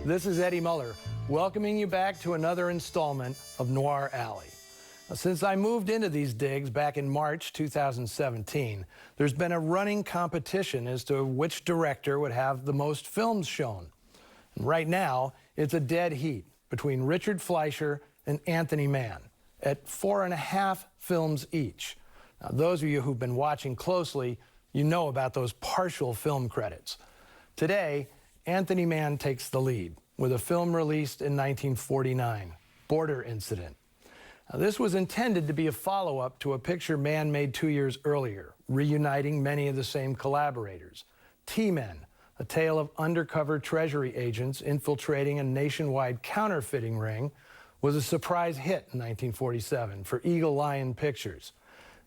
This is Eddie Muller, welcoming you back to another installment of Noir Alley. Now, since I moved into these digs back in March 2017, there's been a running competition as to which director would have the most films shown. And right now, it's a dead heat between Richard Fleischer and Anthony Mann at 4.5 films each. Now, those of you who've been watching closely, you know about those partial film credits. Today, Anthony Mann takes the lead with a film released in 1949, Border Incident. Now, this was intended to be a follow-up to a picture Mann made 2 years earlier, reuniting many of the same collaborators. T-Men, a tale of undercover treasury agents infiltrating a nationwide counterfeiting ring, was a surprise hit in 1947 for Eagle Lion Pictures.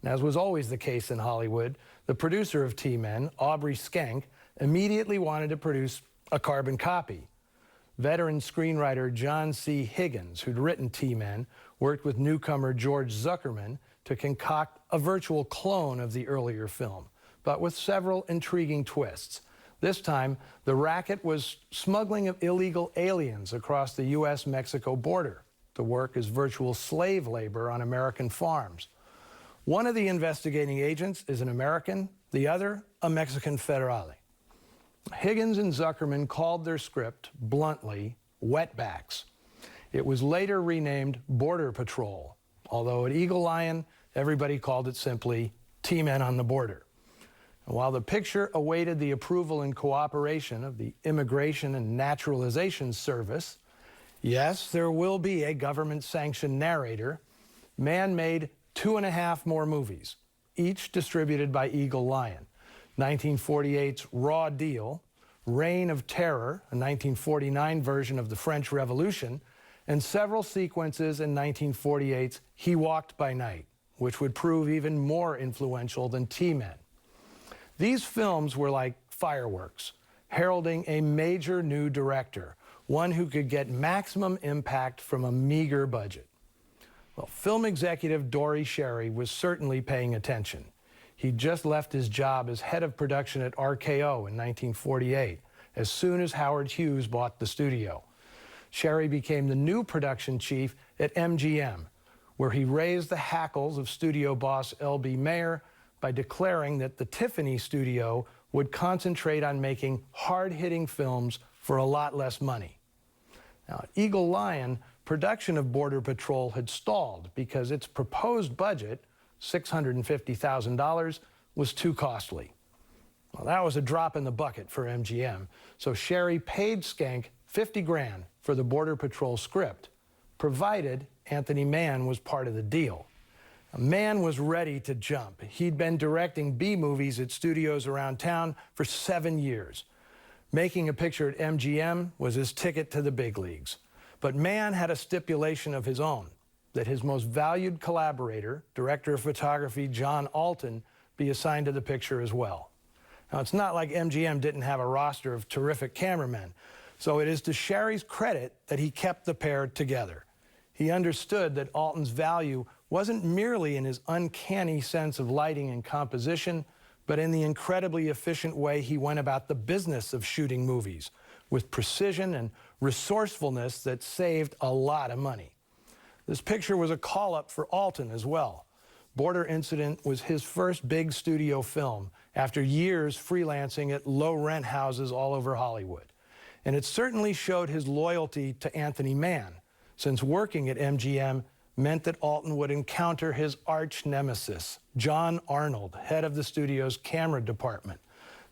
And as was always the case in Hollywood, the producer of T-Men, Aubrey Schenck, immediately wanted to produce a carbon copy. Veteran screenwriter John C. Higgins, who'd written T-Men, worked with newcomer George Zuckerman to concoct a virtual clone of the earlier film, but with several intriguing twists. This time, the racket was smuggling of illegal aliens across the U.S.-Mexico border to work as virtual slave labor on American farms. One of the investigating agents is an American, the other a Mexican federale. Higgins and Zuckerman called their script, bluntly, wetbacks. It was later renamed Border Patrol, although at Eagle Lion, everybody called it simply T-Men on the Border. And while the picture awaited the approval and cooperation of the Immigration and Naturalization Service, yes, there will be a government-sanctioned narrator, Mann made 2.5 more movies, each distributed by Eagle Lion. 1948's Raw Deal, Reign of Terror, a 1949 version of the French Revolution, and several sequences in 1948's He Walked by Night, which would prove even more influential than T-Men. These films were like fireworks, heralding a major new director, one who could get maximum impact from a meager budget. Well, film executive Dory Sherry was certainly paying attention. He'd just left his job as head of production at RKO in 1948, as soon as Howard Hughes bought the studio. Sherry became the new production chief at MGM, where he raised the hackles of studio boss L.B. Mayer by declaring that the Tiffany studio would concentrate on making hard-hitting films for a lot less money. Now, at Eagle Lion, production of Border Patrol had stalled because its proposed budget, $650,000, was too costly. Well, that was a drop in the bucket for MGM, so Sherry paid Schenck $50,000 for the Border Patrol script, provided Anthony Mann was part of the deal. Mann was ready to jump. He'd been directing B-movies at studios around town for 7 years. Making a picture at MGM was his ticket to the big leagues. But Mann had a stipulation of his own, that his most valued collaborator, director of photography John Alton, be assigned to the picture as well. Now, it's not like MGM didn't have a roster of terrific cameramen, so it is to Sherry's credit that he kept the pair together. He understood that Alton's value wasn't merely in his uncanny sense of lighting and composition, but in the incredibly efficient way he went about the business of shooting movies, with precision and resourcefulness that saved a lot of money. This picture was a call-up for Alton as well. Border Incident was his first big studio film after years freelancing at low-rent houses all over Hollywood. And it certainly showed his loyalty to Anthony Mann, since working at MGM meant that Alton would encounter his arch-nemesis, John Arnold, head of the studio's camera department.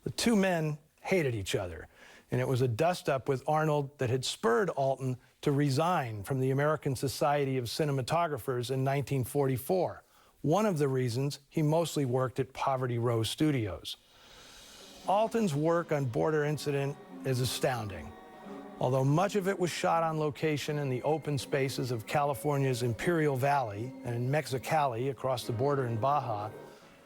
The two men hated each other, and it was a dust-up with Arnold that had spurred Alton to resign from the American Society of Cinematographers in 1944, one of the reasons he mostly worked at Poverty Row Studios. Alton's work on Border Incident is astounding. Although much of it was shot on location in the open spaces of California's Imperial Valley and in Mexicali across the border in Baja,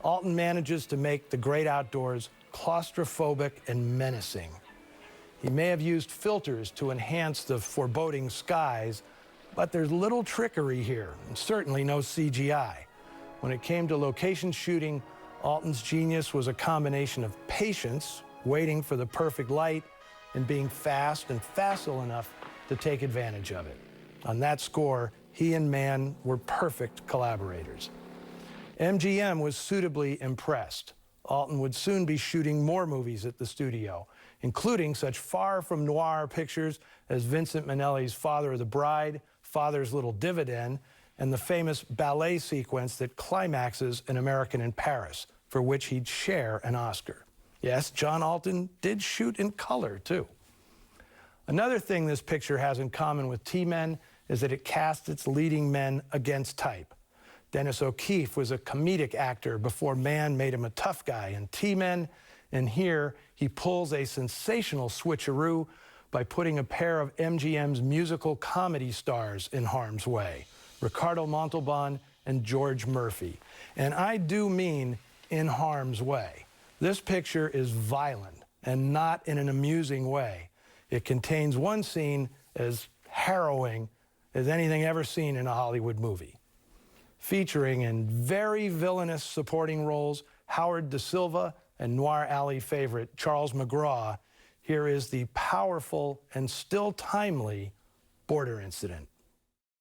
Alton manages to make the great outdoors claustrophobic and menacing. He may have used filters to enhance the foreboding skies, but there's little trickery here, and certainly no CGI. When it came to location shooting, Alton's genius was a combination of patience, waiting for the perfect light, in being fast and facile enough to take advantage of it. On that score, he and Mann were perfect collaborators. MGM was suitably impressed. Alton would soon be shooting more movies at the studio, including such far from noir pictures as Vincent Minnelli's Father of the Bride, Father's Little Dividend, and the famous ballet sequence that climaxes An American in Paris, for which he'd share an Oscar. Yes, John Alton did shoot in color, too. Another thing this picture has in common with T-Men is that it casts its leading men against type. Dennis O'Keefe was a comedic actor before Mann made him a tough guy in T-Men, and here he pulls a sensational switcheroo by putting a pair of MGM's musical comedy stars in harm's way, Ricardo Montalban and George Murphy. And I do mean in harm's way. This picture is violent and not in an amusing way. It contains one scene as harrowing as anything ever seen in a Hollywood movie. Featuring in very villainous supporting roles Howard Da Silva and Noir Alley favorite Charles McGraw, here is the powerful and still timely Border Incident.